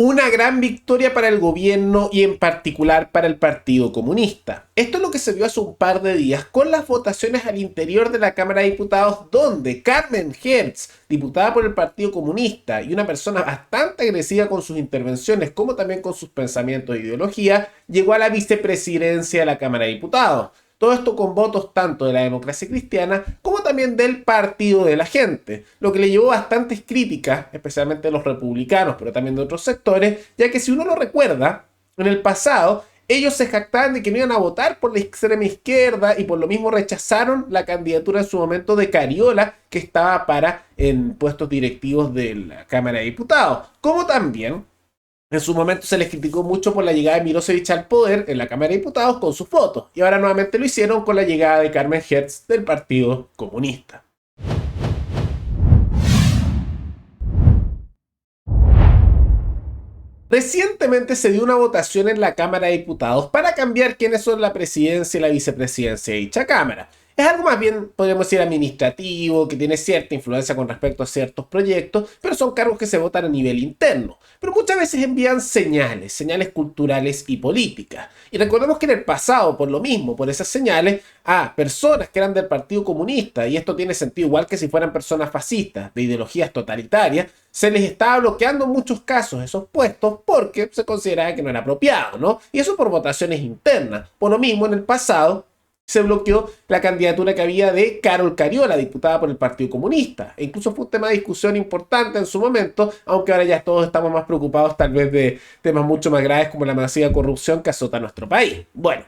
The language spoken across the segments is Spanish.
Una gran victoria para el gobierno y en particular para el Partido Comunista. Esto es lo que se vio hace un par de días con las votaciones al interior de la Cámara de Diputados, donde Carmen Hertz, diputada por el Partido Comunista y una persona bastante agresiva con sus intervenciones como también con sus pensamientos e ideología, llegó a la vicepresidencia de la Cámara de Diputados. Todo esto con votos tanto de la democracia cristiana como también del Partido de la Gente, lo que le llevó bastantes críticas, especialmente de los republicanos, pero también de otros sectores, ya que si uno lo recuerda, en el pasado ellos se jactaban de que no iban a votar por la extrema izquierda y por lo mismo rechazaron la candidatura en su momento de Cariola, que estaba para en puestos directivos de la Cámara de Diputados, como también en su momento se les criticó mucho por la llegada de Milosevic al poder en la Cámara de Diputados con sus votos, y ahora nuevamente lo hicieron con la llegada de Carmen Hertz del Partido Comunista. Recientemente se dio una votación en la Cámara de Diputados para cambiar quiénes son la presidencia y la vicepresidencia de dicha Cámara. Es algo más bien, podríamos decir, administrativo, que tiene cierta influencia con respecto a ciertos proyectos, pero son cargos que se votan a nivel interno. Pero muchas veces envían señales culturales y políticas. Y recordemos que en el pasado, por lo mismo, por esas señales, a personas que eran del Partido Comunista, y esto tiene sentido igual que si fueran personas fascistas, de ideologías totalitarias, se les estaba bloqueando en muchos casos esos puestos porque se consideraba que no era apropiado, ¿no? Y eso por votaciones internas. Por lo mismo, en el pasado se bloqueó la candidatura que había de Carol Cariola, diputada por el Partido Comunista. E incluso fue un tema de discusión importante en su momento, aunque ahora ya todos estamos más preocupados tal vez de temas mucho más graves como la masiva corrupción que azota a nuestro país. Bueno,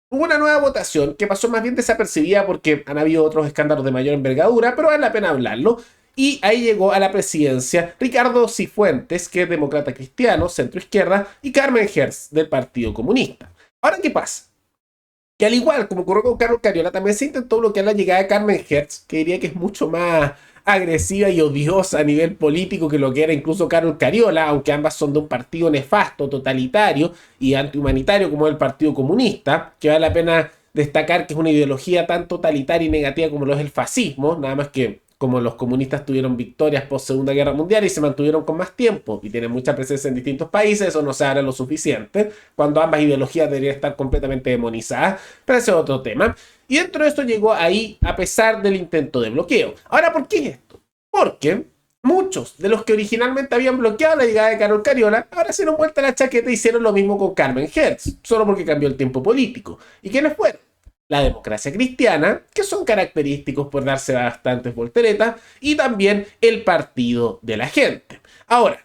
hubo una nueva votación que pasó más bien desapercibida porque han habido otros escándalos de mayor envergadura, pero vale la pena hablarlo. Y ahí llegó a la presidencia Ricardo Cifuentes, que es demócrata cristiano, centro izquierda, y Carmen Hertz, del Partido Comunista. Ahora, ¿qué pasa? Que al igual como ocurrió con Carol Cariola, también se intentó bloquear la llegada de Carmen Hertz, que diría que es mucho más agresiva y odiosa a nivel político que lo que era incluso Carol Cariola, aunque ambas son de un partido nefasto, totalitario y antihumanitario como el Partido Comunista, que vale la pena destacar que es una ideología tan totalitaria y negativa como lo es el fascismo, nada más que como los comunistas tuvieron victorias post Segunda Guerra Mundial y se mantuvieron con más tiempo y tienen mucha presencia en distintos países, eso no se hará lo suficiente, cuando ambas ideologías deberían estar completamente demonizadas, pero ese es otro tema. Y dentro de esto llegó ahí a pesar del intento de bloqueo. Ahora, ¿por qué esto? Porque muchos de los que originalmente habían bloqueado la llegada de Carol Cariola, ahora se dieron vuelta la chaqueta y hicieron lo mismo con Carmen Hertz, solo porque cambió el tiempo político. ¿Y quiénes fueron? La democracia cristiana, que son característicos por darse bastantes volteretas, y también el Partido de la Gente. Ahora,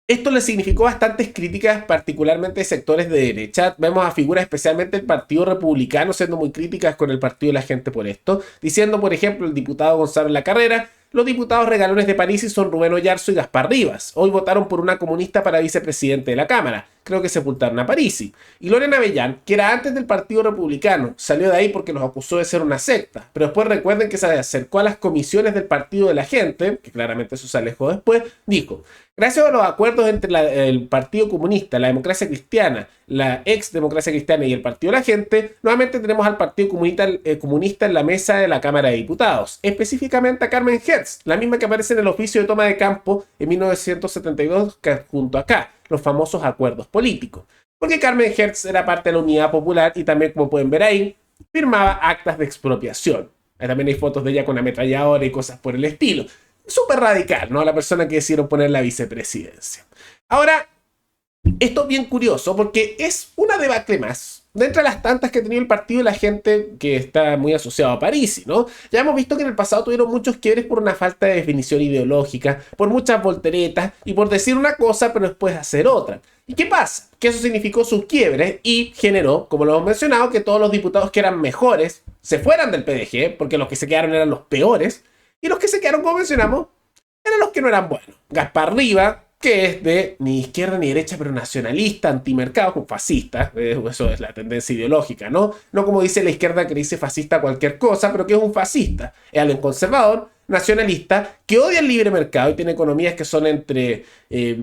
esto le significó bastantes críticas, particularmente de sectores de derecha. Vemos a figuras especialmente del Partido Republicano siendo muy críticas con el Partido de la Gente por esto, diciendo, por ejemplo, el diputado Gonzalo Lacarrera: los diputados regalones de París son Rubén Oyarzo y Gaspar Rivas. Hoy votaron por una comunista para vicepresidente de la Cámara. Creo que sepultaron a Parisi. Y Lorena Bellán, que era antes del Partido Republicano, salió de ahí porque los acusó de ser una secta. Pero después recuerden que se acercó a las comisiones del Partido de la Gente, que claramente eso se alejó después, dijo: gracias a los acuerdos entre el Partido Comunista, la Democracia Cristiana, la ex Democracia Cristiana y el Partido de la Gente, nuevamente tenemos al Partido Comunista en la mesa de la Cámara de Diputados. Específicamente a Carmen Hertz, la misma que aparece en el oficio de toma de campo en 1972 junto acá, los famosos acuerdos políticos. Porque Carmen Hertz era parte de la Unidad Popular y también, como pueden ver ahí, firmaba actas de expropiación. Ahí también hay fotos de ella con ametralladora y cosas por el estilo. Súper radical, ¿no? La persona que decidieron poner la vicepresidencia. Ahora, esto es bien curioso porque es una debacle más de entre las tantas que ha tenido el Partido de la Gente, que está muy asociado a Parisi, ¿no? Ya hemos visto que en el pasado tuvieron muchos quiebres por una falta de definición ideológica, por muchas volteretas y por decir una cosa pero después hacer otra. ¿Y qué pasa? Que eso significó sus quiebres y generó, como lo hemos mencionado, que todos los diputados que eran mejores se fueran del PDG, porque los que se quedaron eran los peores, y los que se quedaron, como mencionamos, eran los que no eran buenos. Gaspar Rivas, que es de ni izquierda ni derecha, pero nacionalista, antimercado, como fascista. Eso es la tendencia ideológica, ¿no? No como dice la izquierda, que dice fascista a cualquier cosa, pero que es un fascista. Es alguien conservador, nacionalista, que odia el libre mercado y tiene economías que son entre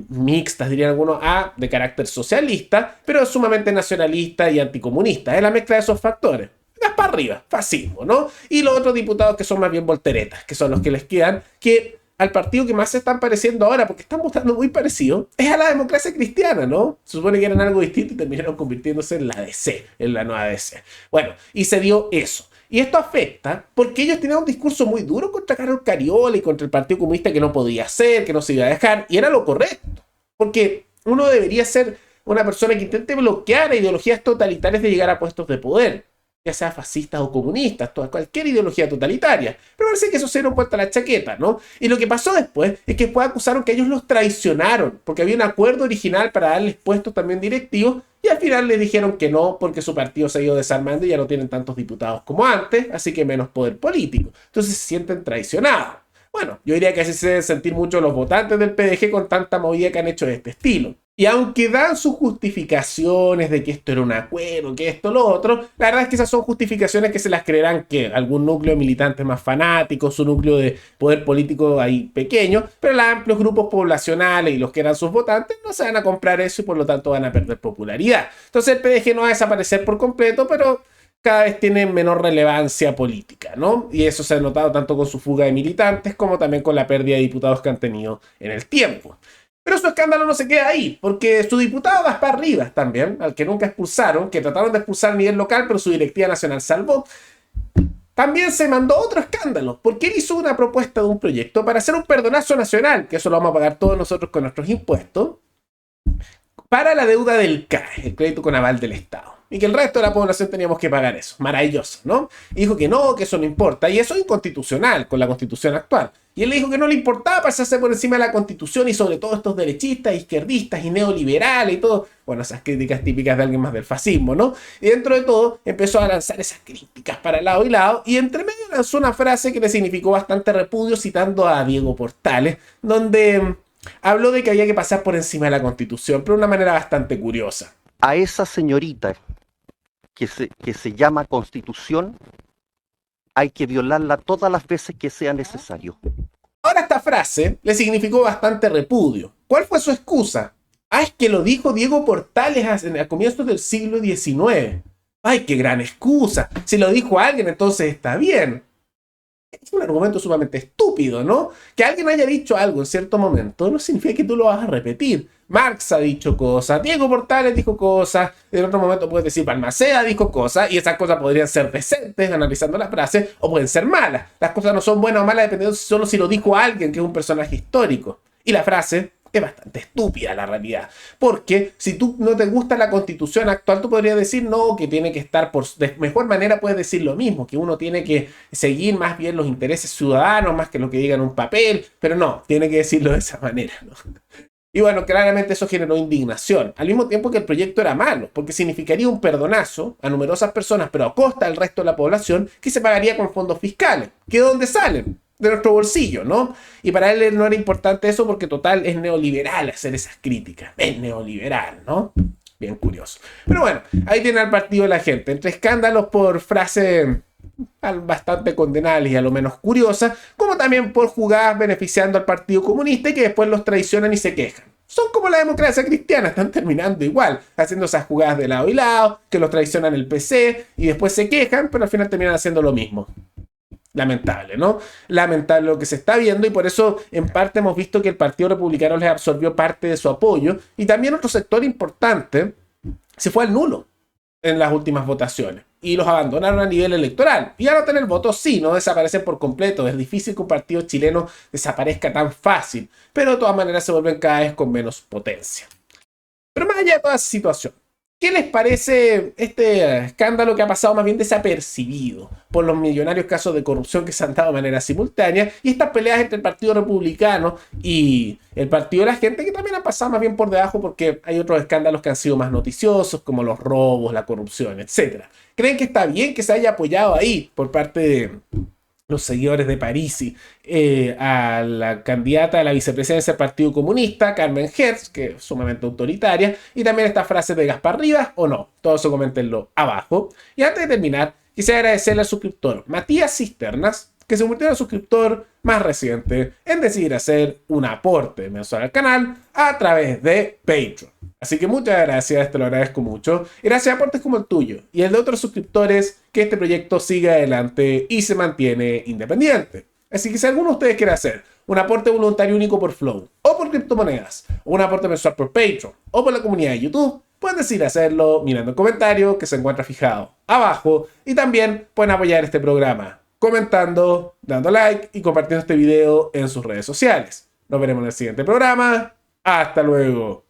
mixtas, dirían algunos, de carácter socialista, pero es sumamente nacionalista y anticomunista. Es la mezcla de esos factores. Gaspar Rivas, fascismo, ¿no? Y los otros diputados que son más bien volteretas, que son los que les quedan, que al partido que más se están pareciendo ahora, porque están votando muy parecido, es a la democracia cristiana, ¿no? Se supone que eran algo distinto y terminaron convirtiéndose en la DC, en la nueva DC. Bueno, y se dio eso. Y esto afecta porque ellos tenían un discurso muy duro contra Carol Cariola y contra el Partido Comunista que no podía hacer, que no se iba a dejar, y era lo correcto. Porque uno debería ser una persona que intente bloquear a ideologías totalitarias de llegar a puestos de poder, ya sea fascistas o comunistas, cualquier ideología totalitaria. Pero parece que eso se dieron vuelta a la chaqueta, ¿no? Y lo que pasó después es que después acusaron que ellos los traicionaron, porque había un acuerdo original para darles puestos también directivos, y al final les dijeron que no, porque su partido se ha ido desarmando y ya no tienen tantos diputados como antes, así que menos poder político. Entonces se sienten traicionados. Bueno, yo diría que así se deben sentir mucho los votantes del PDG con tanta movida que han hecho de este estilo. Y aunque dan sus justificaciones de que esto era un acuerdo, que esto, lo otro, la verdad es que esas son justificaciones que se las creerán que algún núcleo de militantes más fanáticos, un núcleo de poder político ahí pequeño, pero los amplios grupos poblacionales y los que eran sus votantes no se van a comprar eso y por lo tanto van a perder popularidad. Entonces el PDG no va a desaparecer por completo, pero cada vez tiene menor relevancia política, ¿no? Y eso se ha notado tanto con su fuga de militantes como también con la pérdida de diputados que han tenido en el tiempo. Pero su escándalo no se queda ahí, porque su diputado Gaspar Rivas también, al que nunca expulsaron, que trataron de expulsar a nivel local, pero su directiva nacional salvó, también se mandó otro escándalo, porque él hizo una propuesta de un proyecto para hacer un perdonazo nacional, que eso lo vamos a pagar todos nosotros con nuestros impuestos, para la deuda del CAE, el crédito con aval del Estado. Y que el resto de la población teníamos que pagar eso. Maravilloso, ¿no? Y dijo que no, que eso no importa. Y eso es inconstitucional con la constitución actual. Y él le dijo que no le importaba pasarse por encima de la constitución y sobre todo estos derechistas, izquierdistas y neoliberales y todo. Bueno, esas críticas típicas de alguien más del fascismo, ¿no? Y dentro de todo empezó a lanzar esas críticas para lado y lado. Y entre medio lanzó una frase que le significó bastante repudio citando a Diego Portales, donde habló de que había que pasar por encima de la constitución, pero de una manera bastante curiosa. A esa señorita que se llama Constitución, hay que violarla todas las veces que sea necesario. Ahora esta frase le significó bastante repudio. ¿Cuál fue su excusa? Ah, es que lo dijo Diego Portales a comienzos del siglo XIX. ¡Ay, qué gran excusa! Si lo dijo alguien, entonces está bien. Es un argumento sumamente estúpido, ¿no? Que alguien haya dicho algo en cierto momento no significa que tú lo vas a repetir. Marx ha dicho cosas, Diego Portales dijo cosas, en otro momento puedes decir Balmaceda dijo cosas, y esas cosas podrían ser decentes analizando las frases, o pueden ser malas. Las cosas no son buenas o malas dependiendo solo si lo dijo alguien que es un personaje histórico. Y la frase es bastante estúpida la realidad. Porque si tú no te gusta la constitución actual, tú podrías decir no, que tiene que estar de mejor manera, puedes decir lo mismo, que uno tiene que seguir más bien los intereses ciudadanos más que lo que diga en un papel, pero no, tiene que decirlo de esa manera, ¿no? Y bueno, claramente eso generó indignación, al mismo tiempo que el proyecto era malo, porque significaría un perdonazo a numerosas personas, pero a costa del resto de la población, que se pagaría con fondos fiscales, que de dónde salen, de nuestro bolsillo, ¿no? Y para él no era importante eso porque total es neoliberal hacer esas críticas, es neoliberal, ¿no? Bien curioso. Pero bueno, ahí tiene al partido de la gente, entre escándalos por frases bastante condenables y a lo menos curiosas, como también por jugadas beneficiando al Partido Comunista y que después los traicionan y se quejan. Son como la democracia cristiana, están terminando igual, haciendo esas jugadas de lado y lado, que los traicionan el PC y después se quejan, pero al final terminan haciendo lo mismo. Lamentable, ¿no? Lamentable lo que se está viendo y por eso en parte hemos visto que el Partido Republicano les absorbió parte de su apoyo y también otro sector importante se fue al nulo en las últimas votaciones y los abandonaron a nivel electoral. Y al no tener votos, sí, no desaparecen por completo. Es difícil que un partido chileno desaparezca tan fácil, pero de todas maneras se vuelven cada vez con menos potencia. Pero más allá de toda esa situación, ¿qué les parece este escándalo que ha pasado más bien desapercibido por los millonarios casos de corrupción que se han dado de manera simultánea y estas peleas entre el Partido Republicano y el Partido de la Gente que también han pasado más bien por debajo porque hay otros escándalos que han sido más noticiosos como los robos, la corrupción, etc.? ¿Creen que está bien que se haya apoyado ahí por parte de los seguidores de Parisi a la candidata a la vicepresidencia del Partido Comunista, Carmen Hertz, que es sumamente autoritaria, y también esta frase de Gaspar Rivas, o no? Todo eso coméntenlo abajo. Y antes de terminar, quisiera agradecerle al suscriptor Matías Cisternas, que se convirtió en el suscriptor más reciente en decidir hacer un aporte mensual al canal a través de Patreon. Así que muchas gracias, te lo agradezco mucho. Y gracias a aportes como el tuyo y el de otros suscriptores que este proyecto siga adelante y se mantiene independiente. Así que si alguno de ustedes quiere hacer un aporte voluntario único por Flow, o por criptomonedas, o un aporte mensual por Patreon, o por la comunidad de YouTube, pueden decidir hacerlo mirando el comentario que se encuentra fijado abajo, y también pueden apoyar este programa comentando, dando like y compartiendo este video en sus redes sociales. Nos veremos en el siguiente programa. Hasta luego.